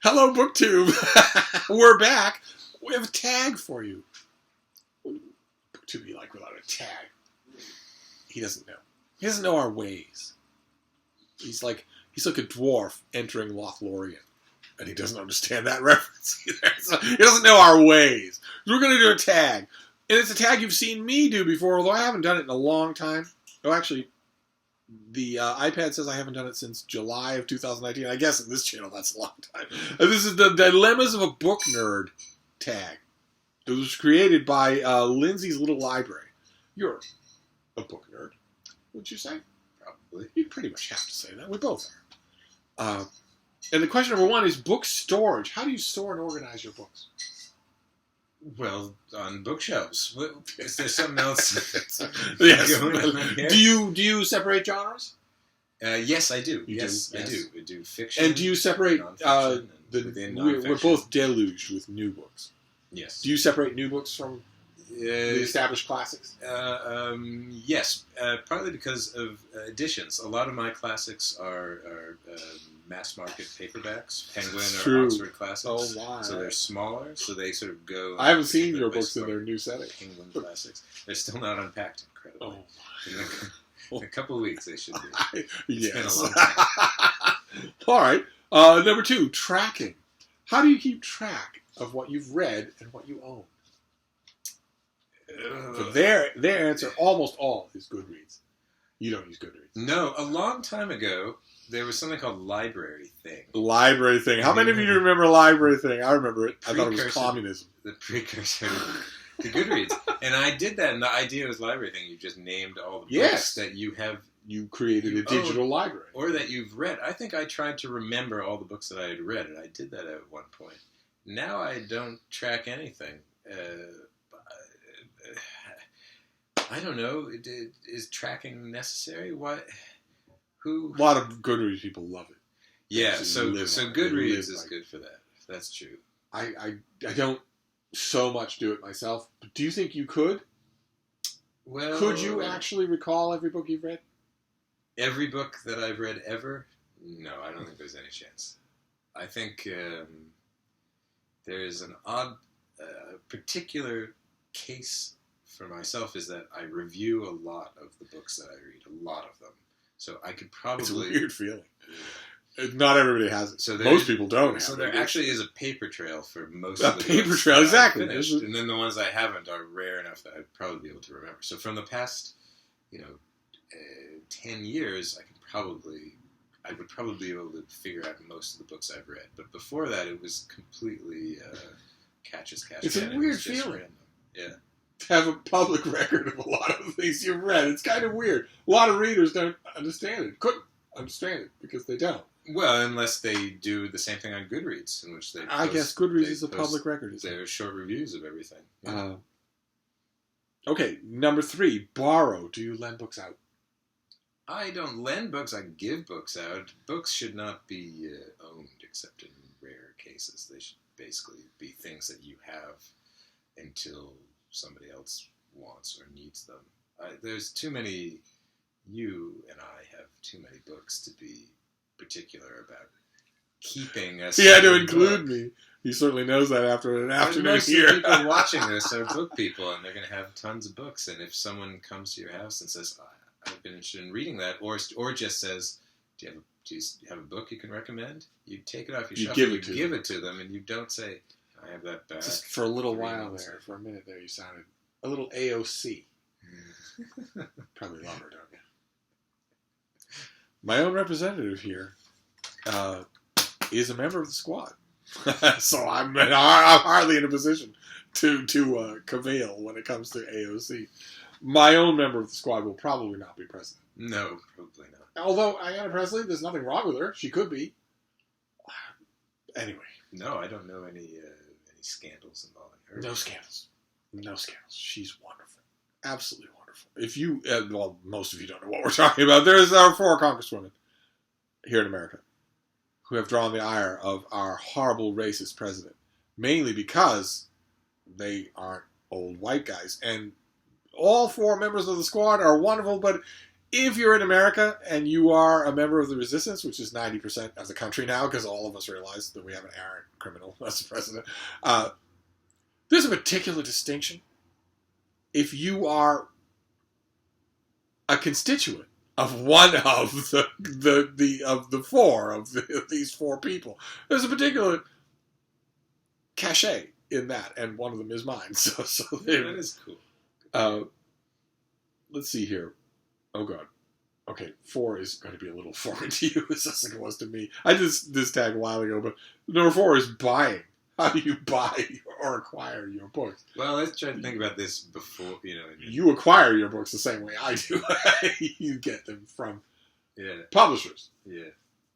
Hello, BookTube. We're back. We have a tag for you. What would BookTube be like without a tag? He doesn't know. He doesn't know our ways. He's like a dwarf entering Lothlorien. And he doesn't understand that reference either. So he doesn't know our ways. So we're going to do a tag. And it's a tag you've seen me do before, although I haven't done it in a long time. Oh, actually, the iPad says I haven't done it since July of 2019. I guess in this channel, that's a long time. And this is the Dilemmas of a Book Nerd tag. It was created by Lindsay's Little Library. You're a book nerd, would you say? Probably. You pretty much have to say that. We both are. And the question number one is book storage. How do you store and organize your books? Well, on bookshelves. Is there something else Yes. going on here? Do you separate genres? Yes, I do. You yes, do? I Yes. do. I do fiction. And do you separate nonfiction, and within we're nonfiction. both deluged with new books. Yes. Do you separate new books from the established classics? Yes, partly because of editions. A lot of my classics are mass market paperbacks, Penguin True. or Oxford Classics. Oh my! So they're smaller, so they sort of go. I haven't seen your books in their new setting. Penguin Classics. They're still not unpacked, incredibly. Oh In a couple of weeks, they should be. yes. been a long time. All right. Number two, tracking. How do you keep track of what you've read and what you own? For their answer, almost all is Goodreads. You don't use Goodreads. No, a long time ago, there was something called Library Thing. Library Thing. How many of you remember Library Thing? I remember it. I thought it was Precursor. communism. The precursor to Goodreads. And I did that, and the idea was Library Thing. You just named all the books Yes. that you have, You created a digital library. or that you've read. I think I tried to remember all the books that I had read, and I did that at one point. Now I don't track anything. I don't know. Is tracking necessary? What? Who? A lot of Goodreads people love it. Yeah. Just So live on it. They Goodreads live is like- good for that. That's true. I don't so much do it myself. But do you think you could? Well, Could you actually recall every book you've read? every book that I've read ever? No, I don't think there's any chance. I think there's an odd, particular case for myself is that I review a lot of the books that I read, a lot of them. So I could probably... It's a weird feeling. Not everybody has it. So Most people don't have So it. there actually is a paper trail for most A of the paper books trail, that I've exactly. finished, and then the ones I haven't are rare enough that I'd probably be able to remember. So from the past, 10 years, I would probably be able to figure out most of the books I've read. But before that, it was completely catch as catch It's a can. It weird was just feeling. random. Yeah. To have a public record of a lot of things you've read. It's kind of weird. A lot of readers don't understand it. Couldn't understand it because they don't. Well, unless they do the same thing on Goodreads, in which they I post- guess Goodreads they is a post public record. Isn't it? their short reviews of everything. Yeah. Okay, number three, borrow. Do you lend books out? I don't lend books, I give books out. Books should not be owned except in rare cases. They should basically be things that you have until somebody else wants or needs them. There's too many, you and I have too many books to be particular about keeping us. He had to include me. He certainly knows that after an afternoon Most of here. the people watching this are book people, and they're going to have tons of books. And if someone comes to your house and says, "I've been interested in reading that," or just says, "Do you have a book you can recommend?" You take it off your You shelf, give and it you to give them. it to them, and you don't say, "I have that back." Just for a little 3 while months. there, for a minute there, you sounded a little AOC. Probably love her, don't you? My own representative here is a member of the squad. So I'm hardly in a position to cavail when it comes to AOC. My own member of the squad will probably not be president. No, probably not. Although Ayanna Pressley, there's nothing wrong with her. She could be. Anyway. No, I don't know any scandals involving her. No scandals. No scandals. She's wonderful. Absolutely wonderful. If you, well, most of you don't know what we're talking about. There are 4 congresswomen here in America who have drawn the ire of our horrible racist president, mainly because they aren't old white guys. And all 4 members of the squad are wonderful, but if you're in America and you are a member of the resistance, which is 90% of the country now, because all of us realize that we have an errant criminal as president, there's a particular distinction. If you are a constituent of one of these four people, there's a particular cachet in that, and one of them is mine. So that is cool. Let's see here. Oh God. Okay, 4 is going to be a little foreign to you as it was to me. I did this tag a while ago, but number 4 is buying. How do you buy or acquire your books? Well, let's try to think about this before, You acquire your books the same way I do. You get them from publishers. Yeah.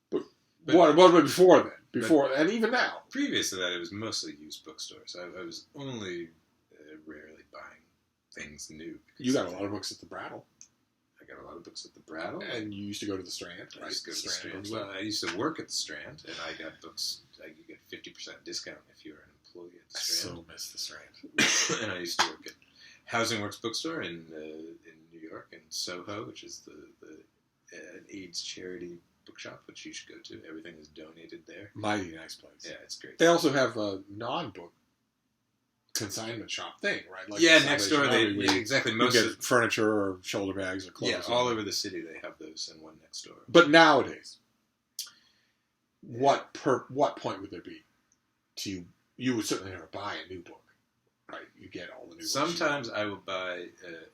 But what about before then? And even now? Previous to that, it was mostly used bookstores. I was only rarely buying things new. You got a lot of books at the Brattle. I got a lot of books at the Brattle. And you used to go to the Strand, right? I used to go to the Strand. Well, I used to work at the Strand, and I got books. You get 50% discount if you're an employee at the Strand. I so miss the Strand. And I used to work at Housing Works Bookstore in New York, in Soho, which is an AIDS charity bookshop, which you should go to. Everything is donated there. Mighty nice place. Yeah, it's great. They also have a non-book consignment shop thing, right? Like next door. Exactly. Most you get furniture or shoulder bags or clothes. Yeah, all over the city they have those, and one next door. But nowadays, what point would there be to you would certainly never buy a new book, right? You get all the new. Sometimes I will buy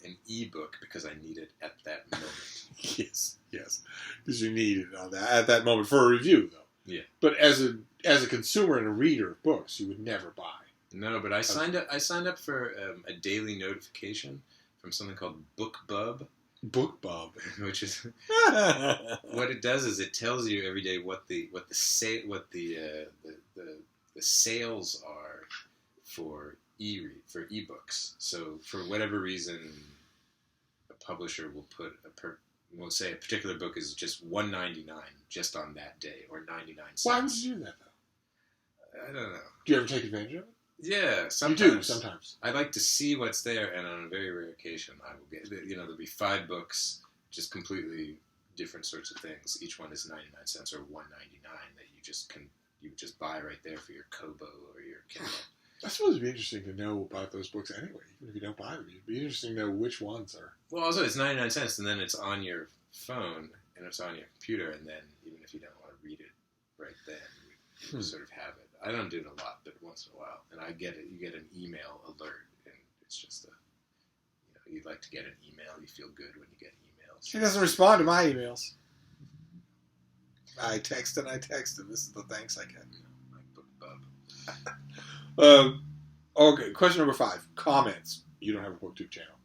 an e-book because I need it at that moment. yes, because you need it at that moment for a review, though. Yeah. But as a consumer and a reader of books, you would never buy. No, but I signed up for a daily notification from something called BookBub. BookBub, which is what it does is it tells you every day what the sales are for ebooks. So for whatever reason, a publisher will put we'll say a particular book is just $1.99 just on that day, or 99 cents. Why would you do that though? I don't know. Do you ever take advantage of it? Yeah, sometimes. You do, sometimes. I like to see what's there, and on a very rare occasion, I will get, there'll be 5 books, just completely different sorts of things. Each one is 99 cents or $1.99 that you just buy right there for your Kobo or your Kindle. I suppose it'd be interesting to know about those books anyway, even if you don't buy them. It'd be interesting to know which ones are. Well, also, it's 99 cents, and then it's on your phone, and it's on your computer, and then even if you don't want to read it right then, you sort of have it. I don't do it a lot, but once in a while. And I get it. You get an email alert, and it's just you like to get an email. You feel good when you get emails. She doesn't respond to my emails. I text and This is the thanks I get. My BookBub. Okay, question number 5. Comments. You don't have a BookTube channel.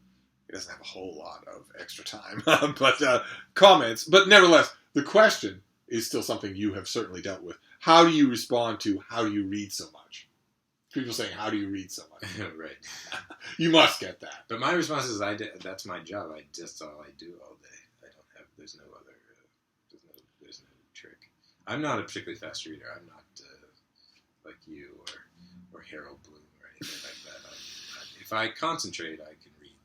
He doesn't have a whole lot of extra time. But comments. But nevertheless, the question is still something you have certainly dealt with. How do you respond to how do you read so much? People saying, how do you read so much? Right. You must get that. But my response is, that's my job. That's all I do all day. There's no other, there's no trick. I'm not a particularly fast reader. I'm not like you or Harold Bloom or anything like that. If I concentrate, I can read,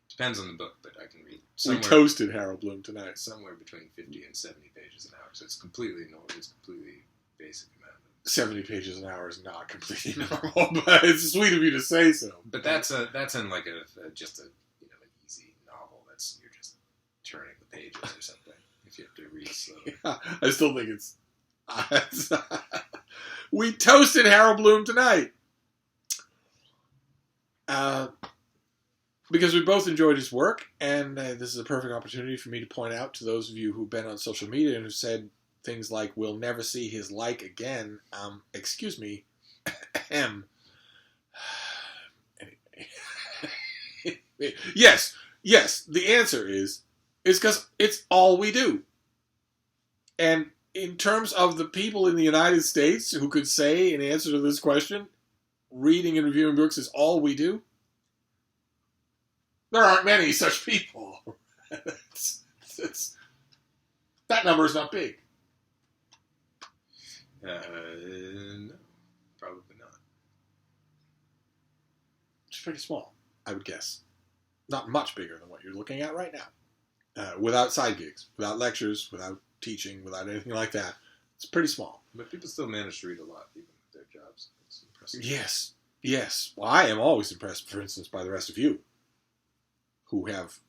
depends on the book, but I can read We toasted Harold Bloom tonight. Somewhere between 50 and 70 pages an hour. So it's completely normal. It's completely basic amount. 70 pages an hour is not completely normal, but it's sweet of you to say so. But that's in like just an easy novel. You're just turning the pages or something. If you have to read slowly. Yeah, I still think it's we toasted Harold Bloom tonight. Because we both enjoyed his work, and this is a perfect opportunity for me to point out to those of you who've been on social media and who said things like, we'll never see his like again. Excuse me. Yes, the answer is because it's all we do. And in terms of the people in the United States who could say in answer to this question, reading and reviewing books is all we do, there aren't many such people. That number is not big. No, probably not. It's pretty small, I would guess. Not much bigger than what you're looking at right now. without side gigs, without lectures, without teaching, without anything like that. It's pretty small. But people still manage to read a lot, even with their jobs. It's impressive. Yes, yes. Well, I am always impressed, for instance, by the rest of you, who have,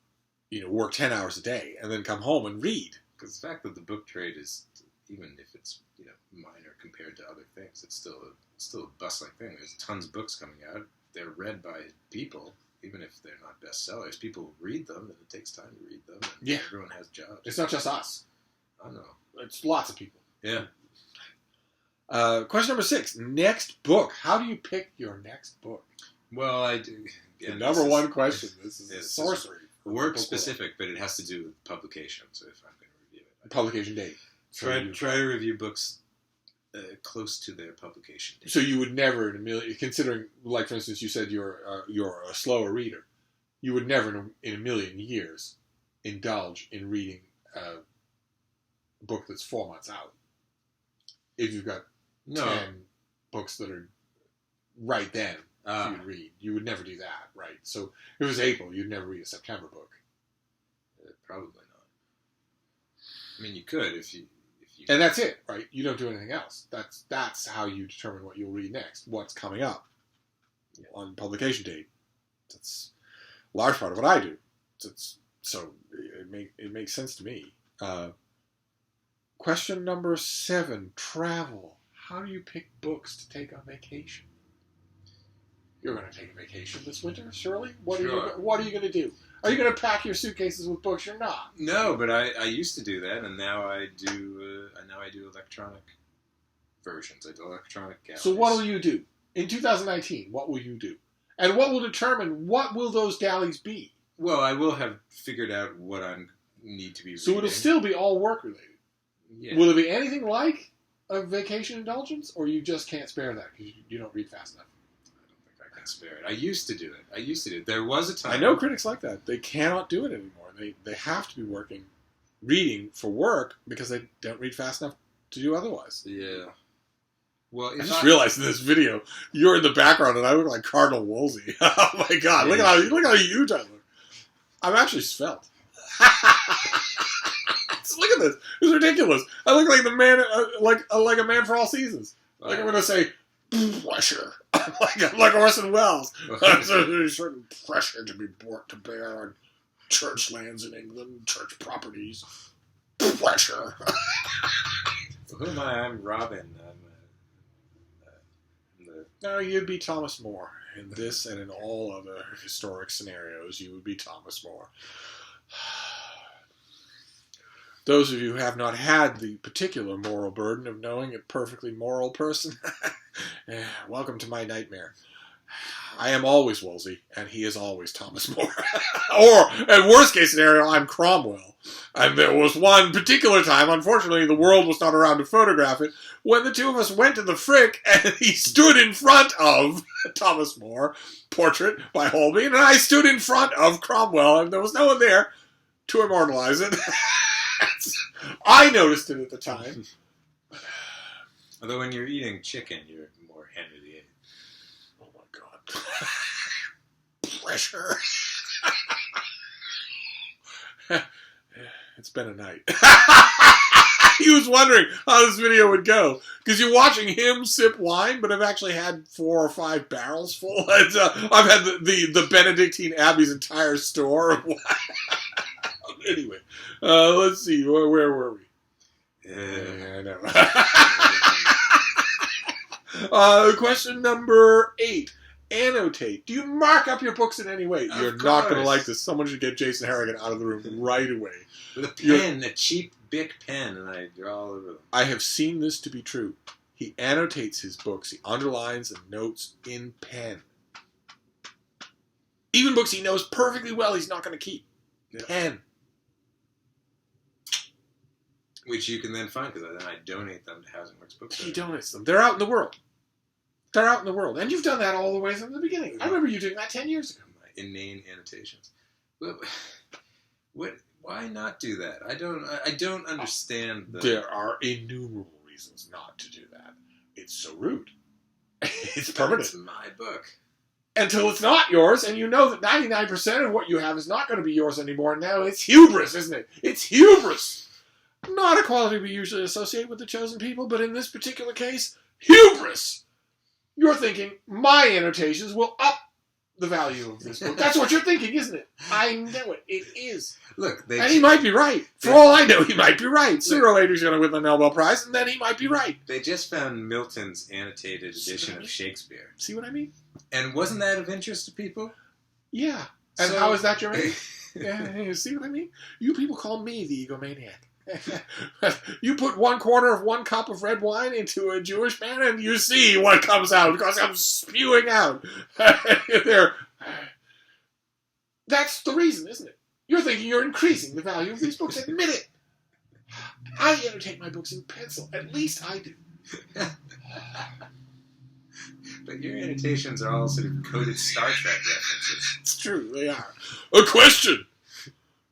work 10 hours a day and then come home and read. Because the fact that the book trade is, even if it's minor compared to other things, it's still a bustling thing. There's tons of books coming out. They're read by people, even if they're not bestsellers. People read them, and it takes time to read them. And everyone has jobs. It's not just us. I know. It's lots of people. Yeah. Question number 6. Next book. How do you pick your next book? Well, I do. The number one question. This is sorcery. Work specific, but it has to do with publication. So if I'm going to review it, publication date. Try to review books close to their publication date. So you would never, in a million, considering, like for instance, you said you're a slower reader, you would never in a million years indulge in reading a book that's 4 months out. If you've got 10 books that are right then for you to read, you would never do that, right? So if it was April, you'd never read a September book. Probably not. I mean, you could if you. And that's it, right? You don't do anything else. That's how you determine what you'll read next. What's coming up on publication date. That's a large part of what I do. So it makes sense to me. Question number 7: travel. How do you pick books to take on vacation? You're going to take a vacation this winter, surely? What are you going to do? Are you going to pack your suitcases with books? You're not. No, but I used to do that, and now I do. Now I do electronic versions. I do electronic galleries. So what will you do in 2019? What will you do, and what will determine what will those galleys be? Well, I will have figured out what I need to be. So reading. it'll still be all work related. Yeah. Will it be anything like a vacation indulgence, or you just can't spare that because you don't read fast enough? I can spare it. I used to do it. There was a time. I know critics like that. They cannot do it anymore. They have to be reading for work because they don't read fast enough to do otherwise. Yeah. Well, I just realized in this video you're in the background and I look like Cardinal Wolsey. Oh my God! Look how huge I look. I'm actually svelte. Look at this. It's ridiculous. I look like the man, like a man for all seasons. Like I'm gonna say pressure. I'm like Orson Welles. There's a certain pressure to be brought to bear on church lands in England, church properties. Pressure. Who am I? I'm Robin. No, you'd be Thomas More. In this and in all other historic scenarios, you would be Thomas More. Those of you who have not had the particular moral burden of knowing a perfectly moral person, welcome to my nightmare. I am always Wolsey, and he is always Thomas More. Or, in worst case scenario, I'm Cromwell. And there was one particular time, unfortunately, the world was not around to photograph it, when the two of us went to the Frick, and he stood in front of Thomas More, portrait by Holbein, and I stood in front of Cromwell, and there was no one there to immortalize it. I noticed it at the time. Although when you're eating chicken, you're more Henry VIII. Oh my God. Pressure. It's been a night. He was wondering how this video would go. Because you're watching him sip wine, but I've actually had 4 or 5 barrels full. And, I've had the Benedictine Abbey's entire store of wine. Anyway, let's see. Where were we? Yeah, I know. Question number 8. Annotate. Do you mark up your books in any way? You're not going to like this. Someone should get Jason Harrigan out of the room right away. With a pen, a cheap Bic pen, and I draw all over them. I have seen this to be true. He annotates his books. He underlines and notes in pen. Even books he knows perfectly well he's not going to keep. Yeah. Pen. Which you can then find, because then I donate them to Housing Works Bookstore. He donates them. They're out in the world. They're out in the world. And you've done that all the way from the beginning. I remember you doing that 10 years ago. My inane annotations. Why not do that? I don't understand that. There are innumerable reasons not to do that. It's so rude. It's permanent. It's my book. until it's not yours, and you know that 99% of what you have is not going to be yours anymore. Now it's hubris, isn't it? It's hubris. Not a quality we usually associate with the chosen people, but in this particular case, hubris. You're thinking, my annotations will up the value of this book. That's what you're thinking, isn't it? I know it. It is. Look, and he might be right. For all I know, he might be right. Sooner or later, he's going to win the Nobel Prize, and then he might be right. They just found Milton's annotated edition of Shakespeare. See what I mean? And wasn't that of interest to people? Yeah. And how is that your aim? Yeah, see what I mean? You people call me the egomaniac. You put 1/4 of 1 cup of red wine into a Jewish man, and you see what comes out, because I'm spewing out. There. That's the reason, isn't it? You're thinking you're increasing the value of these books. Admit it. I annotate my books in pencil. At least I do. But your annotations are all sort of coded Star Trek references. It's true, they are. A question!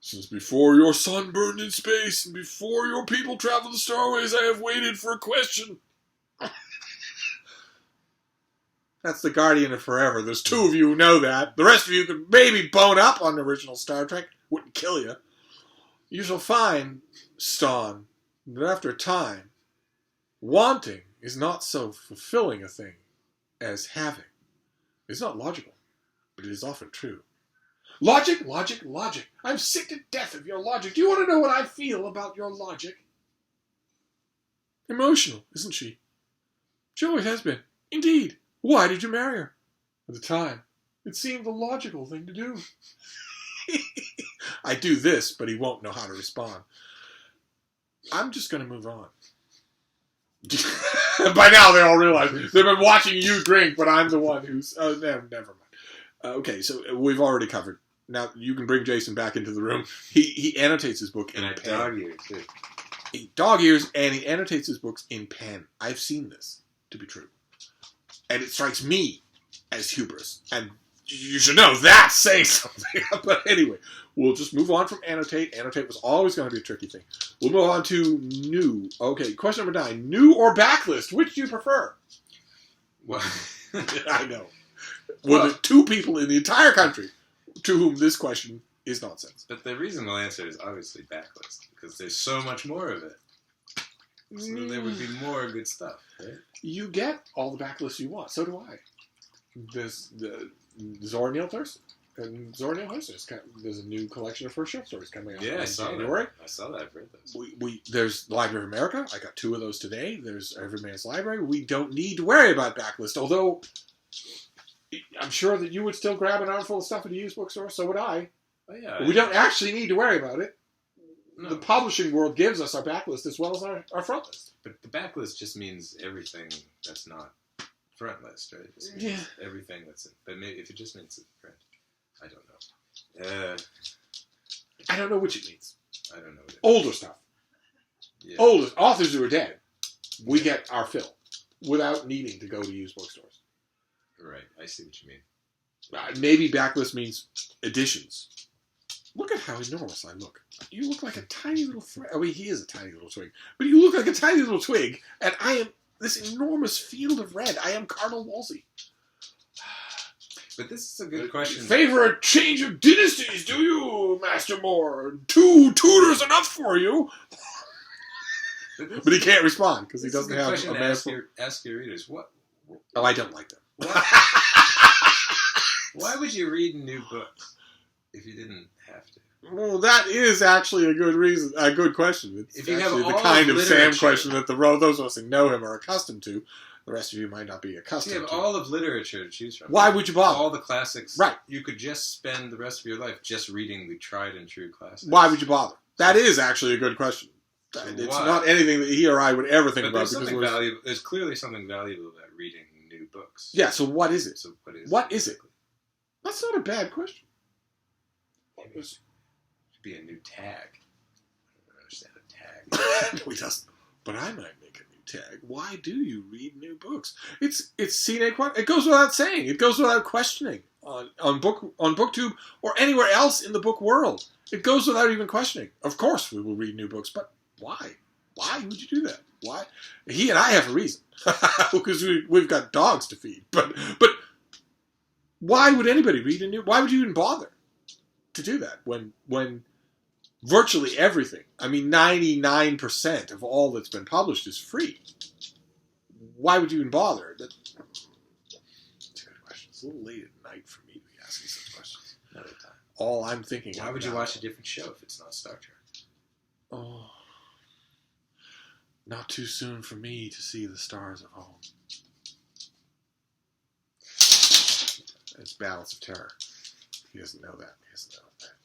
Since before your sun burned in space and before your people traveled the starways, I have waited for a question. That's the Guardian of Forever. There's 2 of you who know that. The rest of you could maybe bone up on the original Star Trek. Wouldn't kill you. You shall find, Ston, that after a time, wanting is not so fulfilling a thing as having. It's not logical, but it is often true. Logic, logic, logic. I'm sick to death of your logic. Do you want to know what I feel about your logic? Emotional, isn't she? She always has been. Indeed. Why did you marry her? At the time, it seemed the logical thing to do. I do this, but he won't know how to respond. I'm just going to move on. By now they all realize they've been watching you drink, but I'm the one who's... never mind. Okay, so we've already covered. Now you can bring Jason back into the room. He annotates his book in pen. Dog ears, too. Dog ears, and he annotates his books in pen. I've seen this to be true. And it strikes me as hubris. And you should know that's saying something. But anyway, we'll just move on from annotate. Annotate was always going to be a tricky thing. We'll move on to new. Okay, question number 9. New or backlist? Which do you prefer? Well, I know. Well, the 2 people in the entire country to whom this question is nonsense. But the reasonable answer is obviously backlist, because there's so much more of it. So there would be more good stuff, right? You get all the backlists you want. So do I. There's the Zora Neale Thurston. And Zora Neale Hurston. There's a new collection of her short stories coming out in January. I saw that. I've read those. There's the Library of America. I got 2 of those today. There's Everyman's Library. We don't need to worry about backlist, although I'm sure that you would still grab an armful of stuff at a used bookstore. So would I. Oh, yeah. We don't actually need to worry about it. No. The publishing world gives us our backlist as well as our front list. But the backlist just means everything that's not front list, right? It just means Yeah. everything that's in. But maybe if it just means it's print, I don't know. I don't know which it means. I don't know. Older stuff. Yeah. Older authors who are dead. We get our fill without needing to go to used bookstores. Right. I see what you mean. Maybe backlist means editions. Look at how enormous I look. You look like a tiny little thread. I mean, he is a tiny little twig. But you look like a tiny little twig, and I am this enormous field of red. I am Cardinal Wolsey. But this is a good question. Favor a change of dynasties, do you, Master Moore? 2 tutors enough for you. But he can't respond, because he doesn't have a man. Ask your readers, what? Oh, I don't like them. Why would you read new books if you didn't have to? Well, that is actually a good reason, a good question. It's if you have actually all the kind of Sam literature- question that those of us who know him are accustomed to. The rest of you might not be accustomed You have to. all of literature to choose from. Why would you bother? All the classics. Right. You could just spend the rest of your life just reading the tried and true classics. Why would you bother? That is actually a good question. It's why? not anything that he or I would ever think But about. there's something valuable. There's clearly something valuable about reading new books. Yeah, so what is it? So what is it? That's not a bad question. What is it? Should be a new tag. I don't understand a tag. No, he doesn't. But I might make a new tag. Why do you read new books? It's sine qua. It goes without saying. It goes without questioning on BookTube or anywhere else in the book world. It goes without even questioning. Of course, we will read new books, but why? Why would you do that? Why? He and I have a reason because we've got dogs to feed. But Why would anybody read a new? Why would you even bother to do that when virtually everything, I mean 99% of all that's been published is free? Why would you even bother? That's a good question. It's a little late at night for me to be asking such questions. Another time. All I'm thinking. Why would you watch a different show if it's not Star Trek? Oh, not too soon for me to see the stars of home. It's Balance of Terror. He doesn't know that. He doesn't know that.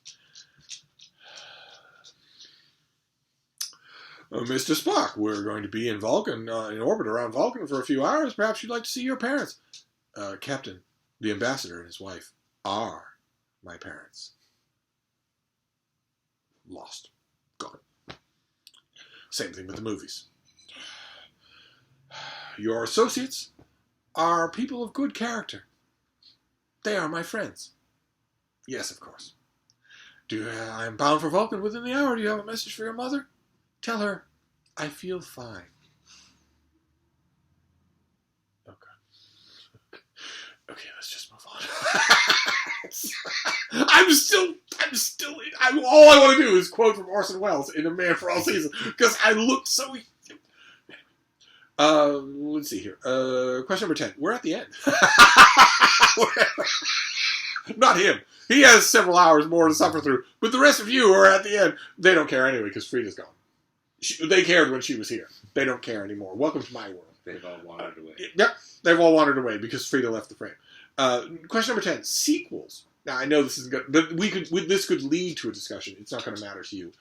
Mr. Spock, we're going to be in Vulcan, in orbit around Vulcan for a few hours. Perhaps you'd like to see your parents. Captain, the ambassador and his wife are my parents. Lost. Gone. Same thing with the movies. Your associates are people of good character. They are my friends. Yes, of course. I am bound for Vulcan within the hour. Do you have a message for your mother? Tell her, I feel fine. Okay, let's just move on. All I want to do is quote from Orson Welles in A Man for All Seasons, because I look so... let's see here. Question number 10. We're at the end. Not him. He has several hours more to suffer through. But the rest of you are at the end. They don't care anyway because Frida's gone. They cared when she was here. They don't care anymore. Welcome to my world. They've all wandered away. Yep. They've all wandered away because Frida left the frame. Question number 10. Sequels. Now, I know this isn't good, but this could lead to a discussion. It's not going to matter to you.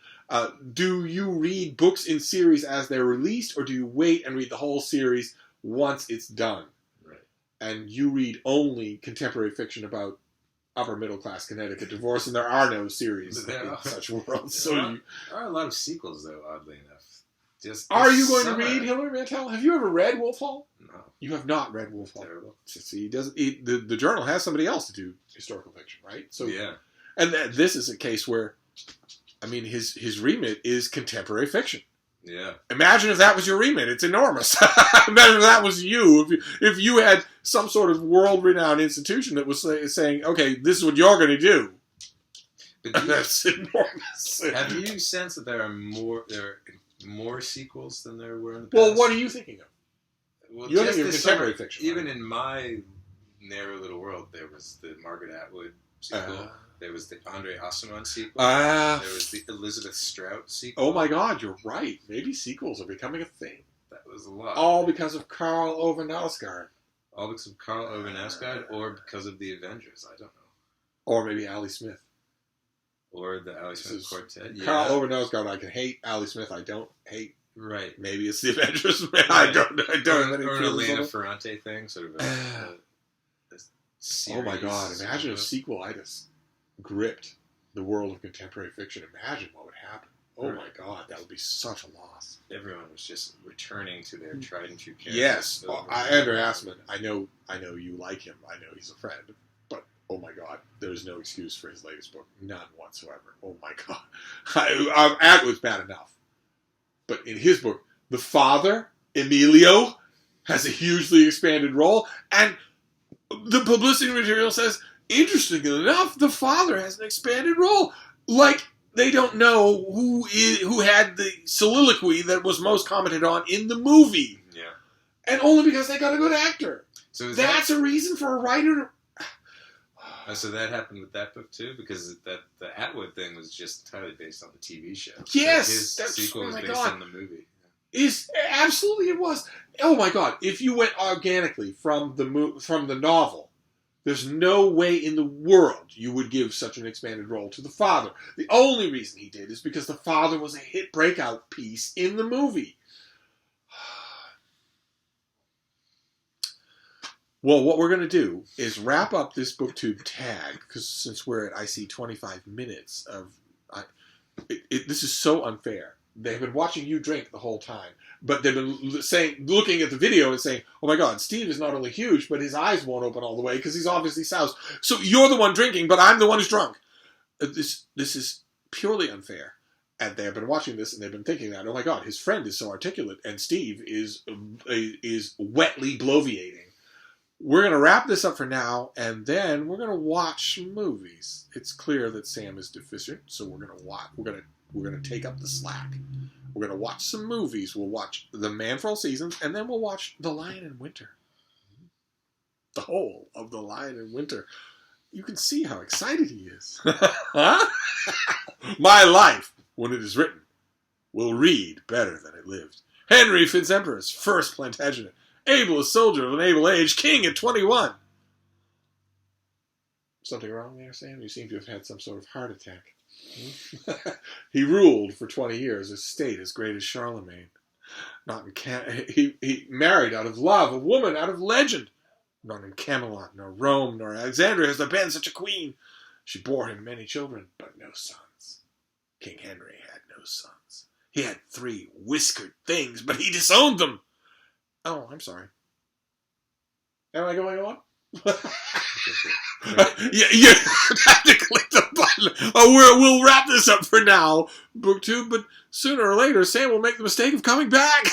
Do you read books in series as they're released, or do you wait and read the whole series once it's done? Right. And you read only contemporary fiction about upper middle class Connecticut divorce, and there are no series in such worlds. There are a lot of sequels, though. Oddly enough. Are you going to read Hilary Mantel? Have you ever read Wolf Hall? No. You have not read Wolf Hall. Terrible. See, the journal has somebody else to do historical fiction, right? So yeah. And this is a case where, I mean, his remit is contemporary fiction. Yeah. Imagine if that was your remit. It's enormous. Imagine if that was you. If you had some sort of world-renowned institution that was saying, okay, this is what you're going to do. But that's enormous. Have you sensed that there are more sequels than there were in the past? Well, what are you thinking of? Well, you're thinking of contemporary fiction. Even in my narrow little world, there was the Margaret Atwood sequel. There was the Andre Aciman sequel. There was the Elizabeth Strout sequel. Oh my God, you're right. Maybe sequels are becoming a thing. That was a lot. All because of Karl Ove Knausgaard. All because of Karl Ove Knausgaard, or because of the Avengers. I don't know. Or maybe Ali Smith. Or the Ali Smith Quartet. Yeah. Karl Ove Knausgaard, I can hate. Ali Smith, I don't hate. Right. Maybe it's the Avengers. I don't have any or an feelings Elena on it. Ferrante thing, sort of a series. Oh my God, imagine a sequelitis gripped the world of contemporary fiction. Imagine what would happen. Oh my God, that would be such a loss. Everyone was just returning to their tried and true characters. Yes, Andre Aciman, I know you like him. I know he's a friend. But, oh my God, there's no excuse for his latest book. None whatsoever. Oh my God. Atwood's bad enough. But in his book, the father, Emilio, has a hugely expanded role. And the publicity material says, interestingly enough, the father has an expanded role. Like, they don't know who had the soliloquy that was most commented on in the movie. Yeah. And only because they got a good actor. So that's a reason for a writer to... So that happened with that book too? Because the Atwood thing was just entirely based on the TV show. Yes! So his sequel was based on the movie. Absolutely it was. Oh my God. If you went organically from the novel, there's no way in the world you would give such an expanded role to the father. The only reason he did is because the father was a hit breakout piece in the movie. Well, what we're going to do is wrap up this BookTube tag, because since we're at, I see 25 minutes of... this is so unfair. They've been watching you drink the whole time, but they've been looking at the video and saying, oh my God, Steve is not only huge, but his eyes won't open all the way because he's obviously soused. So you're the one drinking, but I'm the one who's drunk. This is purely unfair. And they've been watching this and they've been thinking that, oh my God, his friend is so articulate and Steve is wetly bloviating. we're going to wrap this up for now, and then we're going to watch some movies. It's clear that Sam is deficient, so we're going to watch. We're going to take up the slack. We're going to watch some movies. We'll watch The Man for All Seasons, and then we'll watch The Lion in Winter. The whole of The Lion in Winter. You can see how excited he is. Huh? My life, when it is written, will read better than it lived. Henry Fitz-Empress, first Plantagenet, ablest soldier of an able age, king at 21. Something wrong there, Sam? You seem to have had some sort of heart attack. He ruled for 20 years a state as great as Charlemagne. He married out of love, a woman out of legend. Not in Camelot, nor Rome, nor Alexandria has there been such a queen. She bore him many children, but no sons. King Henry had no sons. He had 3 whiskered things, but he disowned them. Oh, I'm sorry. Am I going on? You have to click the button. Oh, we'll wrap this up for now, book 2, but sooner or later, Sam will make the mistake of coming back.